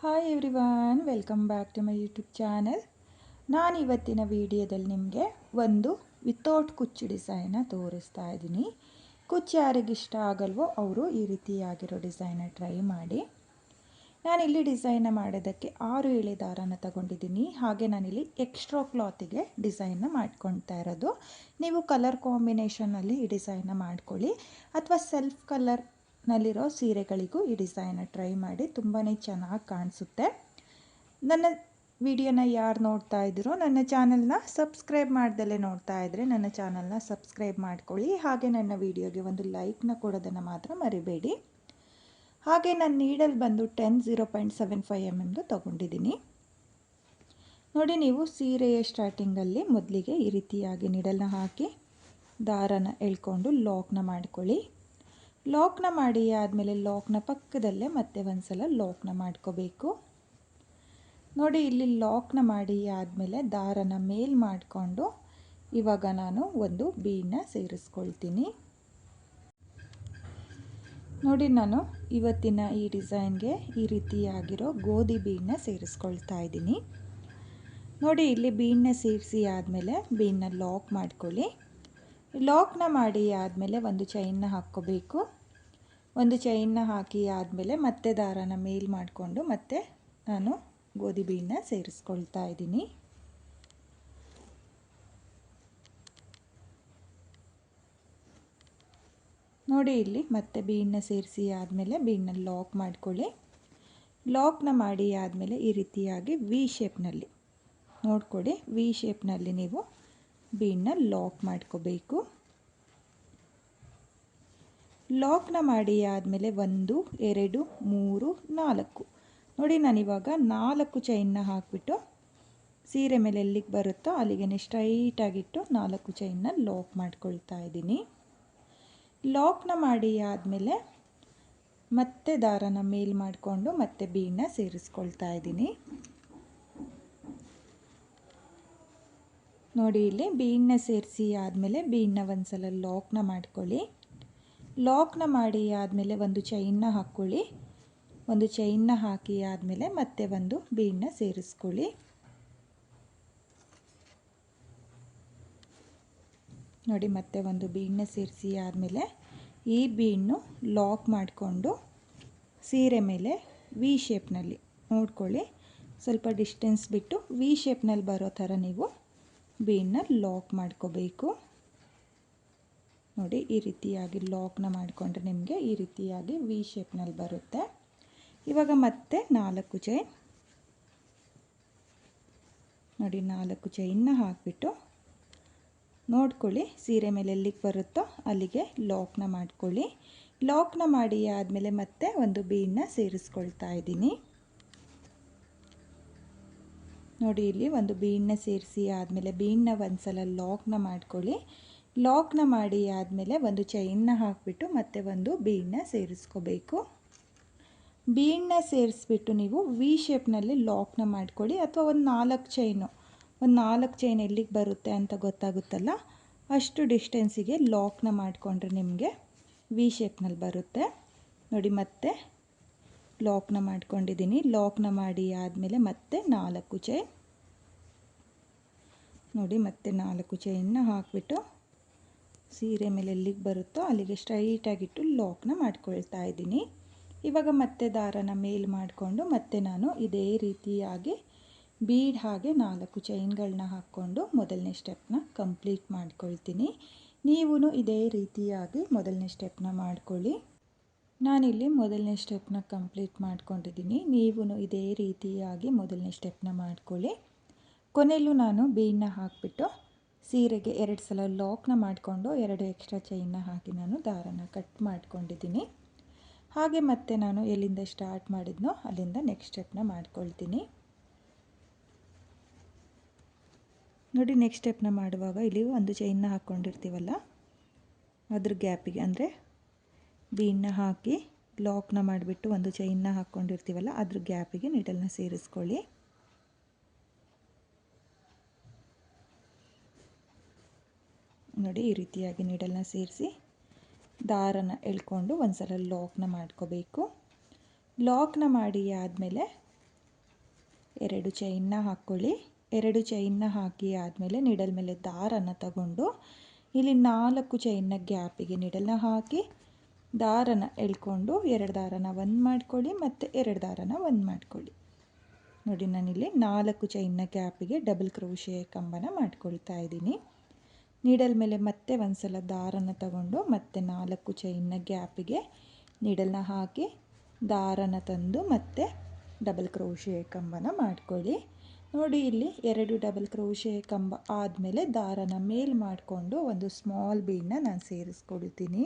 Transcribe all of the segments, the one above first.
Hi everyone, welcome back to my YouTube channel. ನಾನು ಇವತ್ತಿನ ವಿಡಿಯೋದಲ್ಲಿ ನಿಮಗೆ ಒಂದು ವಿತೌಟ್ ಕುಚ್ಚು ಡಿಸೈನ ತೋರಿಸ್ತಾ ಇದ್ದೀನಿ. ಕುಚ್ಚು ಯಾರಿಗಿಷ್ಟ ಆಗಲ್ವೋ ಅವರು ಈ ರೀತಿಯಾಗಿರೋ ಡಿಸೈನ ಟ್ರೈ ಮಾಡಿ. ನಾನಿಲ್ಲಿ ಡಿಸೈನ ಮಾಡೋದಕ್ಕೆ 6 ಎಳೆ ದಾರನ ತಗೊಂಡಿದ್ದೀನಿ. ಹಾಗೆ ನಾನಿಲ್ಲಿ ಎಕ್ಸ್ಟ್ರಾ ಕ್ಲಾತಿಗೆ ಡಿಸೈನ್ನ ಮಾಡ್ಕೊಳ್ತಾ ಇರೋದು. ನೀವು ಕಲರ್ ಕಾಂಬಿನೇಷನಲ್ಲಿ ಈ ಡಿಸೈನ ಮಾಡ್ಕೊಳ್ಳಿ, ಅಥವಾ ಸೆಲ್ಫ್ ಕಲರ್ನಲ್ಲಿರೋ ಸೀರೆಗಳಿಗೂ ಈ ಡಿಸೈನ ಟ್ರೈ ಮಾಡಿ. ತುಂಬಾ ಚೆನ್ನಾಗಿ ಕಾಣಿಸುತ್ತೆ. ನನ್ನ ವಿಡಿಯೋನ ಯಾರು ನೋಡ್ತಾ ಇದ್ದೀರೋ ನನ್ನ ಚಾನಲ್ನ ಸಬ್ಸ್ಕ್ರೈಬ್ ಮಾಡ್ದಲೇ ನೋಡ್ತಾ ಇದ್ದರೆ ನನ್ನ ಚಾನಲ್ನ ಸಬ್ಸ್ಕ್ರೈಬ್ ಮಾಡ್ಕೊಳ್ಳಿ. ಹಾಗೆ ನನ್ನ ವಿಡಿಯೋಗೆ ಒಂದು ಲೈಕ್ನ ಕೊಡೋದನ್ನು ಮಾತ್ರ ಮರಿಬೇಡಿ. ಹಾಗೆ ನನ್ನ ನೀಡಲ್ ಬಂದು 0.75 mm ತೊಗೊಂಡಿದ್ದೀನಿ. ನೋಡಿ, ನೀವು ಸೀರೆಯ ಸ್ಟಾರ್ಟಿಂಗಲ್ಲಿ ಮೊದಲಿಗೆ ಈ ರೀತಿಯಾಗಿ ನೀಡಲ್ನ ಹಾಕಿ ದಾರನ ಎಳ್ಕೊಂಡು ಲಾಕ್ನ ಮಾಡ್ಕೊಳ್ಳಿ. ಲಾಕ್ನ ಮಾಡಿ ಆದಮೇಲೆ ಲಾಕ್ನ ಪಕ್ಕದಲ್ಲೇ ಮತ್ತೆ ಒಂದು ಸಲ ಲಾಕ್ನ ಮಾಡ್ಕೋಬೇಕು. ನೋಡಿ, ಇಲ್ಲಿ ಲಾಕ್ನ ಮಾಡಿ ಆದಮೇಲೆ ದಾರನ ಮೇಲ್ ಮಾಡಿಕೊಂಡು ಇವಾಗ ನಾನು ಒಂದು ಬೀಡನ್ನ ಸೇರಿಸ್ಕೊಳ್ತೀನಿ. ನೋಡಿ, ನಾನು ಇವತ್ತಿನ ಈ ಡಿಸೈನ್ಗೆ ಈ ರೀತಿಯಾಗಿರೋ ಗೋಧಿ ಬೀಡನ್ನ ಸೇರಿಸ್ಕೊಳ್ತಾ ಇದ್ದೀನಿ. ನೋಡಿ, ಇಲ್ಲಿ ಬೀಡನ್ನ ಸೇರಿಸಿ ಆದಮೇಲೆ ಬೀಡನ್ನ ಲಾಕ್ ಮಾಡ್ಕೊಳ್ಳಿ. ಲಾಕ್ನ ಮಾಡಿ ಆದಮೇಲೆ ಒಂದು ಚೈನ್ನ ಹಾಕ್ಕೋಬೇಕು. ಒಂದು ಚೈನ್ನ ಹಾಕಿ ಆದಮೇಲೆ ಮತ್ತೆ ದಾರನ ಮೇಲ್ ಮಾಡಿಕೊಂಡು ಮತ್ತೆ ನಾನು ಗೋಧಿ ಬೀಡನ್ನ ಸೇರಿಸ್ಕೊಳ್ತಾ ಇದ್ದೀನಿ. ನೋಡಿ, ಇಲ್ಲಿ ಮತ್ತೆ ಬೀಡನ್ನ ಸೇರಿಸಿ ಆದಮೇಲೆ ಬೀಡನ್ನ ಲಾಕ್ ಮಾಡ್ಕೊಳ್ಳಿ. ಲಾಕ್ನ ಮಾಡಿ ಆದಮೇಲೆ ಈ ರೀತಿಯಾಗಿ ವಿ ಶೇಪ್ನಲ್ಲಿ ನೋಡ್ಕೊಳ್ಳಿ. ವಿ ಶೇಪ್ನಲ್ಲಿ ನೀವು ಬೀಡನ್ನ ಲಾಕ್ ಮಾಡ್ಕೋಬೇಕು. ಲಾಕ್ನ ಮಾಡಿ ಆದಮೇಲೆ 1 2 3 4 ನೋಡಿ, ನಾನಿವಾಗ 4 ಚೈನ್ನ ಹಾಕಿಬಿಟ್ಟು ಸೀರೆ ಮೇಲೆ ಎಲ್ಲಿಗೆ ಬರುತ್ತೋ ಅಲ್ಲಿಗೆ ಸ್ಟ್ರೈಟಾಗಿಟ್ಟು 4 ಚೈನ್ನ ಲಾಕ್ ಮಾಡ್ಕೊಳ್ತಾ ಇದ್ದೀನಿ. ಲಾಕ್ನ ಮಾಡಿ ಆದಮೇಲೆ ಮತ್ತೆ ದಾರನ ಮೇಲ್ ಮಾಡಿಕೊಂಡು ಮತ್ತೆ ಬೀಡನ್ನ ಸೇರಿಸ್ಕೊಳ್ತಾ ಇದ್ದೀನಿ. ನೋಡಿ, ಇಲ್ಲಿ ಬೀಡನ್ನ ಸೇರಿಸಿ ಆದಮೇಲೆ ಬೀಡನ್ನ ಒಂದು ಸಲ ಲಾಕ್ನ ಮಾಡ್ಕೊಳ್ಳಿ. ಲಾಕ್ನ ಮಾಡಿ ಆದಮೇಲೆ ಒಂದು ಚೈನ್ನ ಹಾಕ್ಕೊಳ್ಳಿ. ಒಂದು ಚೈನ್ನ ಹಾಕಿ ಆದಮೇಲೆ ಮತ್ತೆ ಒಂದು ಬೀಡನ್ನ ಸೇರಿಸ್ಕೊಳ್ಳಿ. ನೋಡಿ, ಮತ್ತೆ ಒಂದು ಬೀಡನ್ನ ಸೇರಿಸಿ ಆದಮೇಲೆ ಈ ಬೀಡನ್ನು ಲಾಕ್ ಮಾಡಿಕೊಂಡು ಸೀರೆ ಮೇಲೆ ವಿ ಶೇಪ್ನಲ್ಲಿ ನೋಡ್ಕೊಳ್ಳಿ. ಸ್ವಲ್ಪ ಡಿಸ್ಟೆನ್ಸ್ ಬಿಟ್ಟು ವಿ ಶೇಪ್ನಲ್ಲಿ ಬರೋ ಥರ ನೀವು ಬೀಡನ್ನ ಲಾಕ್ ಮಾಡ್ಕೋಬೇಕು. ನೋಡಿ, ಈ ರೀತಿಯಾಗಿ ಲಾಕ್ನ ಮಾಡಿಕೊಂಡ್ರೆ ನಿಮಗೆ ಈ ರೀತಿಯಾಗಿ ವಿ ಶೇಪ್ನಲ್ಲಿ ಬರುತ್ತೆ. ಇವಾಗ ಮತ್ತೆ 4 ಚೈನ್ ನೋಡಿ, 4 ಚೈನ್ನ ಹಾಕಿಬಿಟ್ಟು ನೋಡ್ಕೊಳ್ಳಿ. ಸೀರೆ ಮೇಲೆ ಎಲ್ಲಿಗೆ ಬರುತ್ತೋ ಅಲ್ಲಿಗೆ ಲಾಕ್ನ ಮಾಡ್ಕೊಳ್ಳಿ. ಲಾಕ್ನ ಮಾಡಿ ಆದಮೇಲೆ ಮತ್ತೆ ಒಂದು ಬೀಡನ್ನ ಸೇರಿಸ್ಕೊಳ್ತಾ ಇದ್ದೀನಿ. ನೋಡಿ, ಇಲ್ಲಿ ಒಂದು ಬೀಡನ್ನ ಸೇರಿಸಿ ಆದಮೇಲೆ ಬೀಡನ್ನ ಒಂದು ಸಲ ಲಾಕ್ನ ಮಾಡ್ಕೊಳ್ಳಿ. ಲಾಕ್ನ ಮಾಡಿ ಆದಮೇಲೆ ಒಂದು ಚೈನ್ನ ಹಾಕಿಬಿಟ್ಟು ಮತ್ತೆ ಒಂದು ಬೀಡನ್ನ ಸೇರಿಸ್ಕೋಬೇಕು. ಬೀಡನ್ನ ಸೇರಿಸ್ಬಿಟ್ಟು ನೀವು ವಿ ಶೇಪ್ನಲ್ಲಿ ಲಾಕ್ನ ಮಾಡ್ಕೊಳ್ಳಿ, ಅಥವಾ ಒಂದು 4 ಚೈನ್ ಎಲ್ಲಿಗೆ ಬರುತ್ತೆ ಅಂತ ಗೊತ್ತಾಗುತ್ತಲ್ಲ ಅಷ್ಟು ಡಿಸ್ಟೆನ್ಸಿಗೆ ಲಾಕ್ನ ಮಾಡಿಕೊಂಡ್ರೆ ನಿಮಗೆ ವಿ ಶೇಪ್ನಲ್ಲಿ ಬರುತ್ತೆ. ನೋಡಿ, ಮತ್ತೆ ಲಾಕ್ನ ಮಾಡ್ಕೊಂಡಿದ್ದೀನಿ. ಲಾಕ್ನ ಮಾಡಿ ಆದಮೇಲೆ ಮತ್ತೆ 4 ಚೈನ್ ನೋಡಿ, ಮತ್ತೆ 4 ಚೈನ್ನ ಹಾಕಿಬಿಟ್ಟು ಸೀರೆ ಮೇಲೆ ಎಲ್ಲಿಗೆ ಬರುತ್ತೋ ಅಲ್ಲಿಗೆ ಸ್ಟ್ರೈಟಾಗಿಟ್ಟು ಲಾಕ್ನ ಮಾಡ್ಕೊಳ್ತಾ ಇದ್ದೀನಿ. ಇವಾಗ ಮತ್ತೆ ದಾರನ ಮೇಲ್ ಮಾಡಿಕೊಂಡು ಮತ್ತೆ ನಾನು ಇದೇ ರೀತಿಯಾಗಿ ಬೀಡ್ ಹಾಗೆ 4 ಚೈನ್ಗಳನ್ನ ಹಾಕ್ಕೊಂಡು ಮೊದಲನೇ ಸ್ಟೆಪ್ನ ಕಂಪ್ಲೀಟ್ ಮಾಡ್ಕೊಳ್ತೀನಿ. ನೀವು ಇದೇ ರೀತಿಯಾಗಿ ಮೊದಲನೇ ಸ್ಟೆಪ್ನ ಮಾಡ್ಕೊಳ್ಳಿ. ನಾನಿಲ್ಲಿ ಮೊದಲನೇ ಸ್ಟೆಪ್ನ ಕಂಪ್ಲೀಟ್ ಮಾಡ್ಕೊಂಡಿದ್ದೀನಿ. ನೀವು ಇದೇ ರೀತಿಯಾಗಿ ಮೊದಲನೇ ಸ್ಟೆಪ್ನ ಮಾಡ್ಕೊಳ್ಳಿ. ಕೊನೆಯಲ್ಲೂ ನಾನು ಬೀಡನ್ನ ಹಾಕಿಬಿಟ್ಟು ಸೀರೆಗೆ 2 ಸಲ ಲಾಕ್ನ ಮಾಡಿಕೊಂಡು 2 ಎಕ್ಸ್ಟ್ರಾ ಚೈನ್ನ ಹಾಕಿ ನಾನು ದಾರನ ಕಟ್ ಮಾಡ್ಕೊಂಡಿದ್ದೀನಿ. ಹಾಗೆ ಮತ್ತೆ ನಾನು ಎಲ್ಲಿಂದ ಸ್ಟಾರ್ಟ್ ಮಾಡಿದ್ನೋ ಅಲ್ಲಿಂದ ನೆಕ್ಸ್ಟ್ ಸ್ಟೆಪ್ನ ಮಾಡ್ಕೊಳ್ತೀನಿ. ನೋಡಿ, ನೆಕ್ಸ್ಟ್ ಸ್ಟೆಪ್ನ ಮಾಡುವಾಗ ಇಲ್ಲಿ ಒಂದು ಚೈನ್ನ ಹಾಕ್ಕೊಂಡಿರ್ತೀವಲ್ಲ ಅದ್ರ ಗ್ಯಾಪಿಗೆ, ಅಂದರೆ ಬೀಡನ್ನ ಹಾಕಿ ಲಾಕ್ನ ಮಾಡಿಬಿಟ್ಟು ಒಂದು ಚೈನ್ನ ಹಾಕ್ಕೊಂಡಿರ್ತೀವಲ್ಲ ಅದ್ರ ಗ್ಯಾಪಿಗೆ ನೀಡಲ್ನ ಸೇರಿಸ್ಕೊಳ್ಳಿ. ನೋಡಿ, ಈ ರೀತಿಯಾಗಿ ನೀಡಲ್ನ ಸೇರಿಸಿ ದಾರನ ಎಳ್ಕೊಂಡು ಒಂದು ಸಲ ಲಾಕ್ನ ಮಾಡ್ಕೋಬೇಕು. ಲಾಕ್ನ ಮಾಡಿ ಆದಮೇಲೆ 2 ಚೈನ್ನ ಹಾಕ್ಕೊಳ್ಳಿ. 2 ಚೈನ್ನ ಹಾಕಿ ಆದಮೇಲೆ ನೀಡಲ್ ಮೇಲೆ ದಾರನ ತಗೊಂಡು ಇಲ್ಲಿ 4 ಚೈನ್ನ ಗ್ಯಾಪಿಗೆ ನೀಡಲ್ನ ಹಾಕಿ ದಾರನ ಎಳ್ಕೊಂಡು 2 ದಾರನ ಒಂದು ಮಾಡ್ಕೊಳ್ಳಿ ಮತ್ತು 2 ದಾರನ ಒಂದು ಮಾಡ್ಕೊಳ್ಳಿ. ನೋಡಿ ನಾನಿಲ್ಲಿ 4 ಚೈನ್ನ ಗ್ಯಾಪಿಗೆ ಡಬಲ್ ಕ್ರೋಶೆ ಕಂಬನ ಮಾಡ್ಕೊಳ್ತಾ ಇದ್ದೀನಿ. ನೀಡಲ್ ಮೇಲೆ ಮತ್ತೆ ಒಂದು ಸಲ ದಾರನ ತಗೊಂಡು ಮತ್ತೆ 4 ಚೈನ್ನ ಗ್ಯಾಪಿಗೆ ನೀಡಲ್ನ ಹಾಕಿ ದಾರನ ತಂದು ಮತ್ತೆ ಡಬಲ್ ಕ್ರೋಶೆ ಕಂಬನ ಮಾಡ್ಕೊಳ್ಳಿ. ನೋಡಿ ಇಲ್ಲಿ 2 ಡಬಲ್ ಕ್ರೋಶೆ ಕಂಬ ಆದಮೇಲೆ ದಾರನ ಮೇಲ್ ಮಾಡಿಕೊಂಡು ಒಂದು ಸ್ಮಾಲ್ ಬೀಡನ್ನ ನಾನು ಸೇರಿಸ್ಕೊಳ್ತೀನಿ.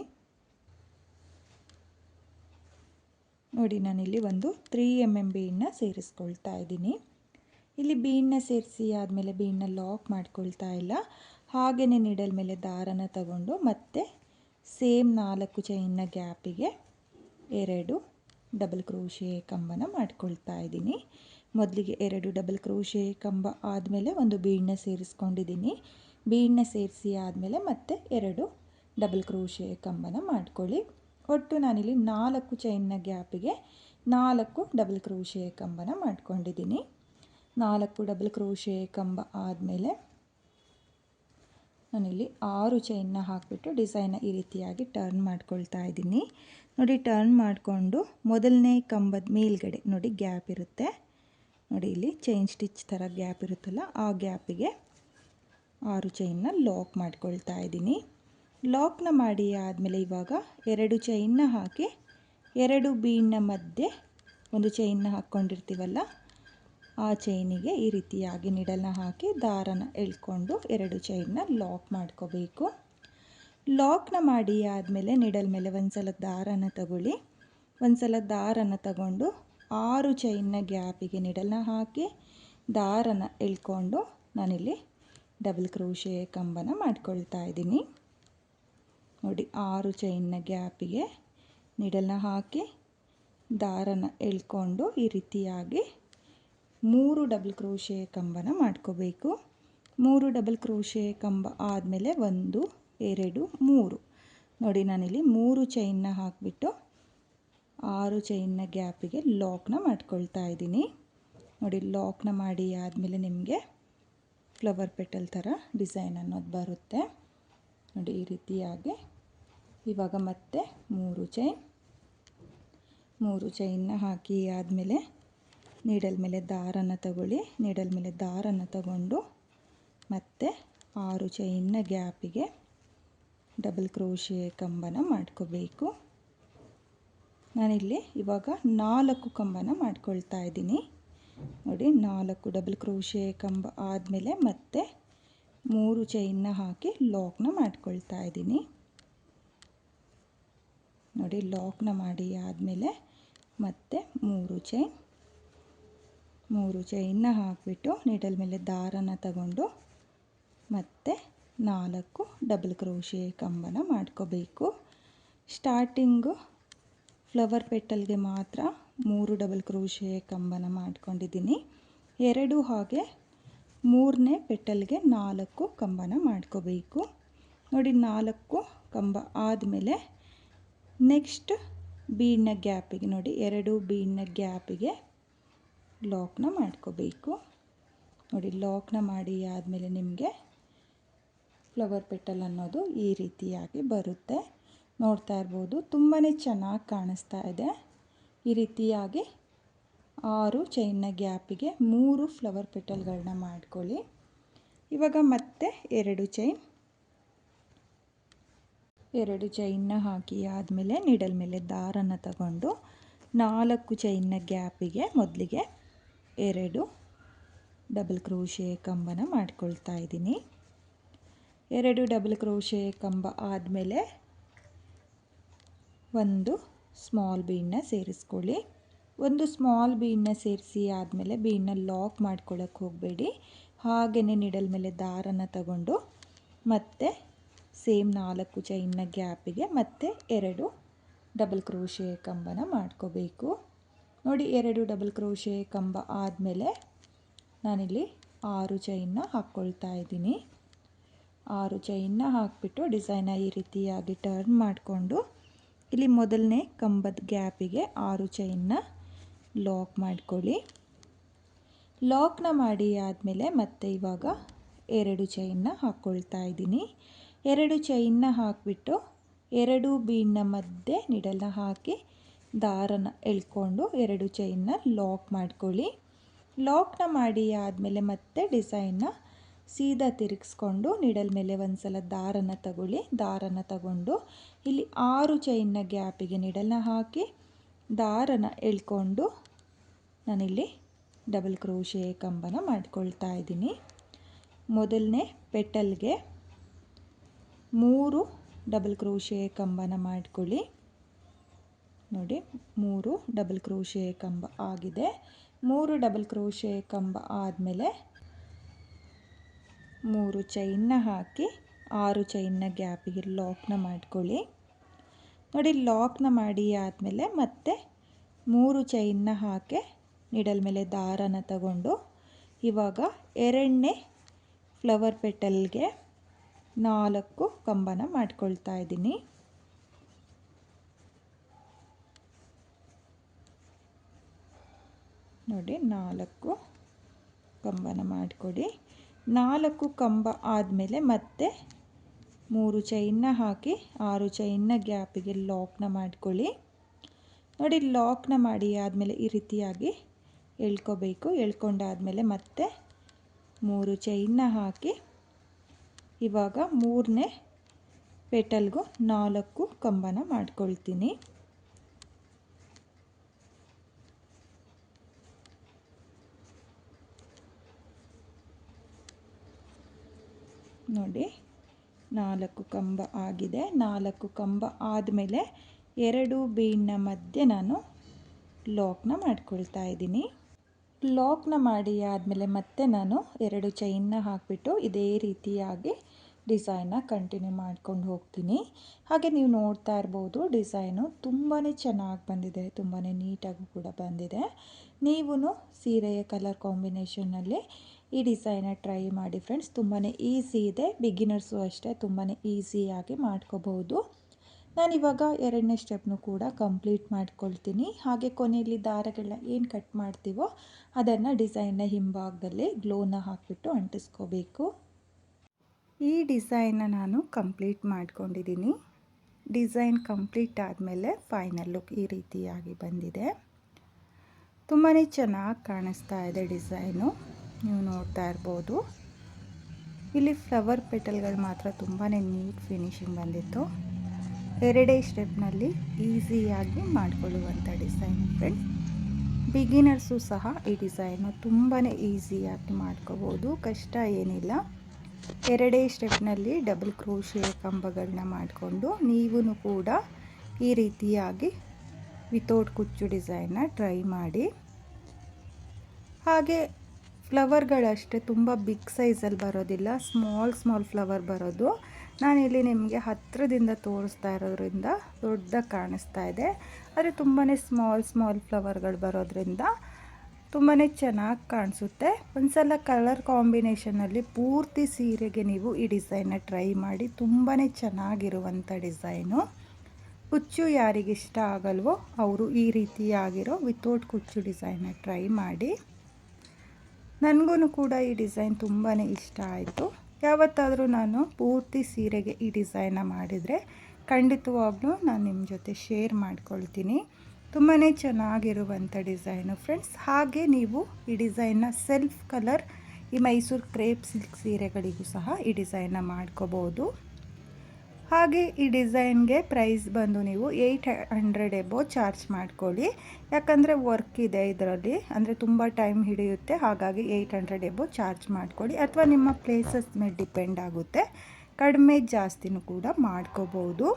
ನೋಡಿ ನಾನಿಲ್ಲಿ ಒಂದು 3 mm ಬೀಡನ್ನ ಸೇರಿಸ್ಕೊಳ್ತಾ ಇದ್ದೀನಿ. ಇಲ್ಲಿ ಬೀಡನ್ನ ಸೇರಿಸಿ ಆದಮೇಲೆ ಬೀಡನ್ನ ಲಾಕ್ ಮಾಡ್ಕೊಳ್ತಾ ಇಲ್ಲ, ಹಾಗೆಯೇ ನೀಡಲ್ ಮೇಲೆ ದಾರನ ತಗೊಂಡು ಮತ್ತೆ ಸೇಮ್ 4 ಚೈನ್ನ ಗ್ಯಾಪಿಗೆ 2 ಡಬಲ್ ಕ್ರೋಶೆ ಕಂಬನ ಮಾಡ್ಕೊಳ್ತಾ ಇದ್ದೀನಿ. ಮೊದಲಿಗೆ 2 ಡಬಲ್ ಕ್ರೋಶೆ ಕಂಬ ಆದಮೇಲೆ ಒಂದು ಬೀಡನ್ನ ಸೇರಿಸ್ಕೊಂಡಿದ್ದೀನಿ. ಬೀಡನ್ನ ಸೇರಿಸಿ ಆದಮೇಲೆ ಮತ್ತೆ 2 ಡಬಲ್ ಕ್ರೋಶೆ ಕಂಬನ ಮಾಡ್ಕೊಳ್ಳಿ. ಒಟ್ಟು ನಾನಿಲ್ಲಿ 4 ಚೈನ್ನ ಗ್ಯಾಪಿಗೆ 4 ಡಬಲ್ ಕ್ರೋಶೆ ಕಂಬನ ಮಾಡ್ಕೊಂಡಿದ್ದೀನಿ. 4 ಡಬಲ್ ಕ್ರೋಶೆ ಕಂಬ ಆದಮೇಲೆ ನಾನಿಲ್ಲಿ 6 ಚೈನ್ನ ಹಾಕಿಬಿಟ್ಟು ಡಿಸೈನ್ನ ಈ ರೀತಿಯಾಗಿ ಟರ್ನ್ ಮಾಡ್ಕೊಳ್ತಾ ಇದ್ದೀನಿ. ನೋಡಿ ಟರ್ನ್ ಮಾಡಿಕೊಂಡು ಮೊದಲನೇ ಕಂಬದ ಮೇಲ್ಗಡೆ ನೋಡಿ ಗ್ಯಾಪ್ ಇರುತ್ತೆ, ನೋಡಿ ಇಲ್ಲಿ ಚೈನ್ ಸ್ಟಿಚ್ ಥರ ಗ್ಯಾಪ್ ಇರುತ್ತಲ್ಲ ಆ ಗ್ಯಾಪಿಗೆ 6 ಚೈನ್ನ ಲಾಕ್ ಮಾಡ್ಕೊಳ್ತಾ ಇದ್ದೀನಿ. ಲಾಕ್ನ ಮಾಡಿ ಆದಮೇಲೆ ಇವಾಗ 2 ಚೈನ್ನ ಹಾಕಿ 2 ಬೀಡ್ನ ಮಧ್ಯೆ ಒಂದು ಚೈನ್ನ ಹಾಕ್ಕೊಂಡಿರ್ತೀವಲ್ಲ ಆ ಚೈನಿಗೆ ಈ ರೀತಿಯಾಗಿ ನೀಡಲ್ನ ಹಾಕಿ ದಾರನ ಎಳ್ಕೊಂಡು 2 ಚೈನ್ನ ಲಾಕ್ ಮಾಡ್ಕೋಬೇಕು. ಲಾಕ್ನ ಮಾಡಿ ಆದಮೇಲೆ ನೀಡಲ್ ಮೇಲೆ ಒಂದು ಸಲ ದಾರನ ತಗೊಳ್ಳಿ. ಒಂದು ಸಲ ದಾರನ ತಗೊಂಡು 6 ಚೈನ್ನ ಗ್ಯಾಪಿಗೆ ನೀಡಲ್ನ ಹಾಕಿ ದಾರನ ಎಳ್ಕೊಂಡು ನಾನಿಲ್ಲಿ ಡಬಲ್ ಕ್ರೋಶೆ ಕಂಬನ ಮಾಡ್ಕೊಳ್ತಾ ಇದ್ದೀನಿ. ನೋಡಿ 6 ಚೈನ್ನ ಗ್ಯಾಪಿಗೆ ನೀಡಲ್ನ ಹಾಕಿ ದಾರನ ಎಳ್ಕೊಂಡು ಈ ರೀತಿಯಾಗಿ 3 ಡಬಲ್ ಕ್ರೋಶೆ ಕಂಬನ ಮಾಡ್ಕೋಬೇಕು. 3 ಡಬಲ್ ಕ್ರೋಶೆ ಕಂಬ ಆದಮೇಲೆ 1 2 3 ನೋಡಿ ನಾನಿಲ್ಲಿ 3 ಚೈನ್ನ ಹಾಕಿಬಿಟ್ಟು 6 ಚೈನ್ನ ಗ್ಯಾಪಿಗೆ ಲಾಕ್ನ ಮಾಡ್ಕೊಳ್ತಾ ಇದ್ದೀನಿ. ನೋಡಿ ಲಾಕ್ನ ಮಾಡಿ ಆದಮೇಲೆ ನಿಮಗೆ ಫ್ಲವರ್ ಪೆಟಲ್ ಥರ ಡಿಸೈನ್ ಅನ್ನೋದು ಬರುತ್ತೆ. ನೋಡಿ ಈ ರೀತಿಯಾಗಿ ಇವಾಗ ಮತ್ತೆ 3 ಚೈನ್ನ ಹಾಕಿ ಆದಮೇಲೆ ನೀಡಲ್ ಮೇಲೆ ದಾರನ ತಗೊಳ್ಳಿ. ನೀಡಲ್ ಮೇಲೆ ದಾರನ ತಗೊಂಡು ಮತ್ತೆ 6 ಚೈನ್ನ ಗ್ಯಾಪಿಗೆ ಡಬಲ್ ಕ್ರೋಶೆ ಕಂಬನ ಮಾಡ್ಕೋಬೇಕು. ನಾನಿಲ್ಲಿ ಇವಾಗ 4 ಕಂಬನ ಮಾಡ್ಕೊಳ್ತಾ ಇದ್ದೀನಿ. ನೋಡಿ 4 ಡಬಲ್ ಕ್ರೋಶೆ ಕಂಬ ಆದಮೇಲೆ ಮತ್ತೆ 3 ಚೈನ್ನ ಹಾಕಿ ಲಾಕ್ನ ಮಾಡ್ಕೊಳ್ತಾ ಇದ್ದೀನಿ. ನೋಡಿ ಲಾಕ್ನ ಮಾಡಿ ಆದಮೇಲೆ ಮತ್ತೆ 3 ಚೈನ್ನ ಹಾಕಿಬಿಟ್ಟು ನೀಡಲ್ ಮೇಲೆ ದಾರನ ತಗೊಂಡು ಮತ್ತೆ 4 ಡಬಲ್ ಕ್ರೋಶೆ ಕಂಬನ ಮಾಡ್ಕೋಬೇಕು. ಸ್ಟಾರ್ಟಿಂಗು ಫ್ಲವರ್ ಪೆಟಲ್ಗೆ ಮಾತ್ರ 3 ಡಬಲ್ ಕ್ರೋಶೆ ಕಂಬನ ಮಾಡ್ಕೊಂಡಿದ್ದೀನಿ. 2 ಹಾಗೆ 3ನೇ ಪೆಟಲ್ಗೆ 4 ಕಂಬನ ಮಾಡ್ಕೋಬೇಕು. ನೋಡಿ 4 ಕಂಬ ಆದಮೇಲೆ ನೆಕ್ಸ್ಟ್ ಬೀಡ್ನ ಗ್ಯಾಪಿಗೆ ನೋಡಿ 2 ಬೀಡ್ನ ಗ್ಯಾಪಿಗೆ ಲಾಕ್ನ ಮಾಡ್ಕೋಬೇಕು. ನೋಡಿ ಲಾಕ್ನ ಮಾಡಿ ಆದಮೇಲೆ ನಿಮಗೆ ಫ್ಲವರ್ ಪೆಟಲ್ ಅನ್ನೋದು ಈ ರೀತಿಯಾಗಿ ಬರುತ್ತೆ. ನೋಡ್ತಾ ಇರ್ಬೋದು ತುಂಬಾ ಚೆನ್ನಾಗಿ ಕಾಣಿಸ್ತಾ ಇದೆ. ಈ ರೀತಿಯಾಗಿ 6 ಚೈನ್ನ ಗ್ಯಾಪಿಗೆ 3 ಫ್ಲವರ್ ಪೆಟಲ್ಗಳನ್ನ ಮಾಡ್ಕೊಳ್ಳಿ. ಇವಾಗ ಮತ್ತೆ 2 ಚೈನ್ನ ಹಾಕಿ ಆದಮೇಲೆ ನೀಡಲ್ ಮೇಲೆ ದಾರನ ತಗೊಂಡು 4 ಚೈನ್ನ ಗ್ಯಾಪಿಗೆ ಮೊದಲಿಗೆ 2 ಡಬಲ್ ಕ್ರೋಶೆ ಕಂಬನ ಮಾಡ್ಕೊಳ್ತಾ ಇದ್ದೀನಿ. 2 ಡಬಲ್ ಕ್ರೋಶೆ ಕಂಬ ಆದಮೇಲೆ ಒಂದು ಸ್ಮಾಲ್ ಬೀಡನ್ನ ಸೇರಿಸ್ಕೊಳ್ಳಿ. ಒಂದು ಸ್ಮಾಲ್ ಬೀಡನ್ನ ಸೇರಿಸಿ ಆದಮೇಲೆ ಬೀಡನ್ನ ಲಾಕ್ ಮಾಡ್ಕೊಳ್ಳೋಕ್ಕೆ ಹೋಗಬೇಡಿ. ಹಾಗೆಯೇ ನೀಡಲ್ ಮೇಲೆ ದಾರನ ತಗೊಂಡು ಮತ್ತೆ ಸೇಮ್ 4 ಚೈನ್ನ ಗ್ಯಾಪಿಗೆ ಮತ್ತೆ 2 ಡಬಲ್ ಕ್ರೋಶೆ ಕಂಬನ ಮಾಡ್ಕೋಬೇಕು. ನೋಡಿ 2 ಡಬಲ್ ಕ್ರೋಶೆ ಕಂಬ ಆದಮೇಲೆ ನಾನಿಲ್ಲಿ 6 ಚೈನ್ನ ಹಾಕ್ಕೊಳ್ತಾ ಇದ್ದೀನಿ. 6 ಚೈನ್ನ ಹಾಕಿಬಿಟ್ಟು ಡಿಸೈನ ಈ ರೀತಿಯಾಗಿ ಟರ್ನ್ ಮಾಡಿಕೊಂಡು ಇಲ್ಲಿ ಮೊದಲನೇ ಕಂಬದ ಗ್ಯಾಪಿಗೆ 6 ಚೈನ್ನ ಲಾಕ್ ಮಾಡ್ಕೊಳ್ಳಿ. ಲಾಕ್ನ ಮಾಡಿ ಆದಮೇಲೆ ಮತ್ತೆ ಇವಾಗ 2 ಚೈನ್ನ ಹಾಕ್ಕೊಳ್ತಾ ಇದ್ದೀನಿ. 2 ಚೈನ್ನ ಹಾಕಿಬಿಟ್ಟು 2 ಬೀಡ್ನ ಮಧ್ಯೆ ನೀಡಲ್ನ ಹಾಕಿ ದಾರನ ಎಳ್ಕೊಂಡು 2 ಚೈನ್ನ ಲಾಕ್ ಮಾಡ್ಕೊಳ್ಳಿ. ಲಾಕ್ನ ಮಾಡಿ ಆದಮೇಲೆ ಮತ್ತೆ ಡಿಸೈನ್ನ ಸೀದಾ ತಿರುಗಿಸ್ಕೊಂಡು ನೀಡಲ್ ಮೇಲೆ ಒಂದು ಸಲ ದಾರನ ತಗೊಳ್ಳಿ. ದಾರನ ತಗೊಂಡು ಇಲ್ಲಿ 6 ಚೈನ್ನ ಗ್ಯಾಪಿಗೆ ನೀಡಲ್ನ ಹಾಕಿ ದಾರನ ಎಳ್ಕೊಂಡು ನಾನಿಲ್ಲಿ ಡಬಲ್ ಕ್ರೋಶೆ ಕಂಬನ ಮಾಡ್ಕೊಳ್ತಾ ಇದ್ದೀನಿ. ಮೊದಲನೇ ಪೆಟಲ್ಗೆ 3 ಡಬಲ್ ಕ್ರೋಶೆ ಕಂಬನ ಮಾಡ್ಕೊಳ್ಳಿ. ನೋಡಿ 3 ಡಬಲ್ ಕ್ರೋಶೆ ಕಂಬ ಆಗಿದೆ. 3 ಡಬಲ್ ಕ್ರೋಶೆ ಕಂಬ ಆದಮೇಲೆ 3 ಚೈನ್ನ ಹಾಕಿ 6 ಚೈನ್ನ ಗ್ಯಾಪಿಗೆ ಲಾಕ್ನ ಮಾಡ್ಕೊಳ್ಳಿ. ನೋಡಿ ಲಾಕ್ನ ಮಾಡಿ ಆದಮೇಲೆ ಮತ್ತೆ 3 ಚೈನ್ನ ಹಾಕಿ ನೀಡಲ್ ಮೇಲೆ ದಾರನ ತಗೊಂಡು ಇವಾಗ 2ನೇ ಫ್ಲವರ್ ಪೆಟಲ್ಗೆ 4 ಕಂಬನ ಮಾಡ್ಕೊಳ್ತಾ ಇದ್ದೀನಿ. ನೋಡಿ 4 ಕಂಬನ ಮಾಡಿಕೊಡಿ. 4 ಕಂಬ ಆದಮೇಲೆ ಮತ್ತೆ 3 ಚೈನ್ನ ಹಾಕಿ 6 ಚೈನ್ನ ಗ್ಯಾಪಿಗೆ ಲಾಕ್ನ ಮಾಡ್ಕೊಳ್ಳಿ. ನೋಡಿ ಲಾಕ್ನ ಮಾಡಿ ಆದಮೇಲೆ ಈ ರೀತಿಯಾಗಿ ಎಳ್ಕೋಬೇಕು. ಎಳ್ಕೊಂಡಾದಮೇಲೆ ಮತ್ತೆ 3 ಚೈನ್ನ ಹಾಕಿ ಇವಾಗ 3ನೇ ಪೆಟಲ್ಗೂ 4 ಕಂಬನ ಮಾಡ್ಕೊಳ್ತೀನಿ. ನೋಡಿ 4 ಕಂಬ ಆಗಿದೆ. 4 ಕಂಬ ಆದಮೇಲೆ 2 ಬೀಡ್ನ ಮಧ್ಯೆ ನಾನು ಲಾಕ್ನ ಮಾಡ್ಕೊಳ್ತಾ ಇದ್ದೀನಿ. ಲಾಕ್ನ ಮಾಡಿ ಆದಮೇಲೆ ಮತ್ತೆ ನಾನು 2 ಚೈನ್ನ ಹಾಕಿಬಿಟ್ಟು ಇದೇ ರೀತಿಯಾಗಿ ಡಿಸೈನ್ನ ಕಂಟಿನ್ಯೂ ಮಾಡ್ಕೊಂಡು ಹೋಗ್ತೀನಿ. ಹಾಗೆ ನೀವು ನೋಡ್ತಾ ಇರ್ಬೋದು ಡಿಸೈನು ತುಂಬಾ ಚೆನ್ನಾಗಿ ಬಂದಿದೆ, ತುಂಬಾ ನೀಟಾಗಿ ಕೂಡ ಬಂದಿದೆ. ನೀವು ಸೀರೆಯ ಕಲರ್ ಕಾಂಬಿನೇಷನ್ನಲ್ಲಿ ಈ ಡಿಸೈನ ಟ್ರೈ ಮಾಡಿ ಫ್ರೆಂಡ್ಸ್. ತುಂಬಾ ಈಸಿ ಇದೆ, ಬಿಗಿನರ್ಸು ಅಷ್ಟೇ ತುಂಬಾ ಈಸಿಯಾಗಿ ಮಾಡ್ಕೋಬಹುದು. ನಾನಿವಾಗ 2ನೇ ಸ್ಟೆಪ್ನು ಕೂಡ ಕಂಪ್ಲೀಟ್ ಮಾಡ್ಕೊಳ್ತೀನಿ. ಹಾಗೆ ಕೊನೆಯಲ್ಲಿ ದಾರಗಳನ್ನ ಏನು ಕಟ್ ಮಾಡ್ತೀವೋ ಅದನ್ನು ಡಿಸೈನ್ನ ಹಿಂಭಾಗದಲ್ಲಿ ಗ್ಲೋನ ಹಾಕಿಬಿಟ್ಟು ಅಂಟಿಸ್ಕೋಬೇಕು. ಈ ಡಿಸೈನ್ನ ನಾನು ಕಂಪ್ಲೀಟ್ ಮಾಡ್ಕೊಂಡಿದ್ದೀನಿ. ಡಿಸೈನ್ ಕಂಪ್ಲೀಟ್ ಆದಮೇಲೆ ಫೈನಲ್ ಲುಕ್ ಈ ರೀತಿಯಾಗಿ ಬಂದಿದೆ. ತುಂಬಾ ಚೆನ್ನಾಗಿ ಕಾಣಿಸ್ತಾ ಇದೆ ಡಿಸೈನು, ನೀವು ನೋಡ್ತಾ ಇರ್ಬೋದು. ಇಲ್ಲಿ ಫ್ಲವರ್ ಪೆಟಲ್ಗಳು ಮಾತ್ರ ತುಂಬಾ ನೀಟ್ ಫಿನಿಶಿಂಗ್ ಬಂದಿತ್ತು. 2 ಸ್ಟೆಪ್ನಲ್ಲಿ ಈಸಿಯಾಗಿ ಮಾಡಿಕೊಳ್ಳುವಂಥ ಡಿಸೈನ್ ಫ್ರೆಂಡ್ಸ್. ಬಿಗಿನರ್ಸು ಸಹ ಈ ಡಿಸೈನು ತುಂಬಾ ಈಸಿಯಾಗಿ ಮಾಡ್ಕೋಬೋದು, ಕಷ್ಟ ಏನಿಲ್ಲ. 2 ಸ್ಟೆಪ್ನಲ್ಲಿ ಡಬಲ್ ಕ್ರೋಶೆ ಕಂಬಗಳನ್ನ ಮಾಡಿಕೊಂಡು ನೀವು ಕೂಡ ಈ ರೀತಿಯಾಗಿ ವಿತೌಟ್ ಕುಚ್ಚು ಡಿಸೈನ್ನ ಟ್ರೈ ಮಾಡಿ. ಹಾಗೆ ಫ್ಲವರ್ಗಳಷ್ಟೇ ತುಂಬ ಬಿಗ್ ಸೈಜಲ್ಲಿ ಬರೋದಿಲ್ಲ, ಸ್ಮಾಲ್ ಫ್ಲವರ್ ಬರೋದು. ನಾನಿಲ್ಲಿ ನಿಮಗೆ ಹತ್ತಿರದಿಂದ ತೋರಿಸ್ತಾ ಇರೋದ್ರಿಂದ ದೊಡ್ಡದಾಗಿ ಕಾಣಿಸ್ತಾ ಇದೆ, ಆದರೆ ತುಂಬಾ ಸ್ಮಾಲ್ ಫ್ಲವರ್ಗಳು ಬರೋದ್ರಿಂದ ತುಂಬಾ ಚೆನ್ನಾಗಿ ಕಾಣಿಸುತ್ತೆ. ಒಂದ್ಸಲ ಕಲರ್ ಕಾಂಬಿನೇಷನಲ್ಲಿ ಪೂರ್ತಿ ಸೀರೆಗೆ ನೀವು ಈ ಡಿಸೈನ್ನ ಟ್ರೈ ಮಾಡಿ, ತುಂಬಾ ಚೆನ್ನಾಗಿರುವಂಥ ಡಿಸೈನು. ಕುಚ್ಚು ಯಾರಿಗಿಷ್ಟ ಆಗಲ್ವೋ ಅವರು ಈ ರೀತಿಯಾಗಿರೋ ವಿತೌಟ್ ಕುಚ್ಚು ಡಿಸೈನ್ನ ಟ್ರೈ ಮಾಡಿ. ನನಗೂ ಕೂಡ ಈ ಡಿಸೈನ್ ತುಂಬಾ ಇಷ್ಟ ಆಯಿತು. ಯಾವತ್ತಾದರೂ ನಾನು ಪೂರ್ತಿ ಸೀರೆಗೆ ಈ ಡಿಸೈನ್ನ ಮಾಡಿದರೆ ಖಂಡಿತವಾಗ್ಲೂ ನಾನು ನಿಮ್ಮ ಜೊತೆ ಶೇರ್ ಮಾಡ್ಕೊಳ್ತೀನಿ. ತುಂಬಾ ಚೆನ್ನಾಗಿರುವಂಥ ಡಿಸೈನು ಫ್ರೆಂಡ್ಸ್. ಹಾಗೆ ನೀವು ಈ ಡಿಸೈನ್ನ ಸೆಲ್ಫ್ ಕಲರ್ ಈ ಮೈಸೂರು ಕ್ರೇಪ್ ಸಿಲ್ಕ್ ಸೀರೆಗಳಿಗೂ ಸಹ ಈ ಡಿಸೈನ್ನ ಮಾಡ್ಕೋಬೋದು. ಹಾಗೆ ಈ ಡಿಸೈನ್ಗೆ ಪ್ರೈಸ್ ಬಂದು ನೀವು 800 ಎಬೋ ಚಾರ್ಜ್ ಮಾಡ್ಕೊಳ್ಳಿ. ಯಾಕಂದರೆ ವರ್ಕ್ ಇದೆ ಇದರಲ್ಲಿ, ಅಂದರೆ ತುಂಬ ಟೈಮ್ ಹಿಡಿಯುತ್ತೆ. ಹಾಗಾಗಿ 800 ಎಬೋ ಚಾರ್ಜ್ ಮಾಡ್ಕೊಳ್ಳಿ, ಅಥವಾ ನಿಮ್ಮ ಪ್ಲೇಸಸ್ ಮೇಲೆ ಡಿಪೆಂಡ್ ಆಗುತ್ತೆ, ಕಡಿಮೆ ಜಾಸ್ತಿನೂ ಕೂಡ ಮಾಡ್ಕೋಬೋದು.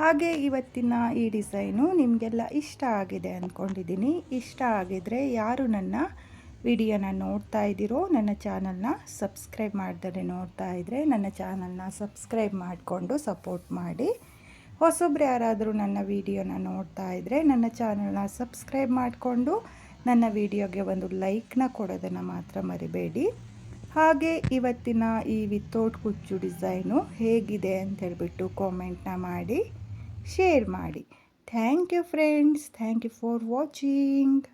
ಹಾಗೆ ಇವತ್ತಿನ ಈ ಡಿಸೈನು ನಿಮಗೆಲ್ಲ ಇಷ್ಟ ಆಗಿದೆ ಅಂದ್ಕೊಂಡಿದ್ದೀನಿ. ಇಷ್ಟ ಆಗಿದರೆ ಯಾರು ನನ್ನ ವಿಡಿಯೋನ ನೋಡ್ತಾ ಇದ್ದೀರೋ, ನನ್ನ ಚಾನಲ್ನ ಸಬ್ಸ್ಕ್ರೈಬ್ ಮಾಡ್ದೇ ನೋಡ್ತಾ ಇದ್ದರೆ ನನ್ನ ಚಾನಲ್ನ ಸಬ್ಸ್ಕ್ರೈಬ್ ಮಾಡಿಕೊಂಡು ಸಪೋರ್ಟ್ ಮಾಡಿ. ಹೊಸಬ್ರು ಯಾರಾದರೂ ನನ್ನ ವಿಡಿಯೋನ ನೋಡ್ತಾ ಇದ್ದರೆ ನನ್ನ ಚಾನಲ್ನ ಸಬ್ಸ್ಕ್ರೈಬ್ ಮಾಡಿಕೊಂಡು ನನ್ನ ವಿಡಿಯೋಗೆ ಒಂದು ಲೈಕ್ನ ಕೊಡೋದನ್ನು ಮಾತ್ರ ಮರಿಬೇಡಿ. ಹಾಗೆ ಇವತ್ತಿನ ಈ ವಿತೌಟ್ ಕುಚ್ಚು ಡಿಸೈನು ಹೇಗಿದೆ ಅಂತ ಹೇಳ್ಬಿಟ್ಟು ಕಾಮೆಂಟ್ನ ಮಾಡಿ ಶೇರ್ ಮಾಡಿ. Thank you friends, thank you for watching.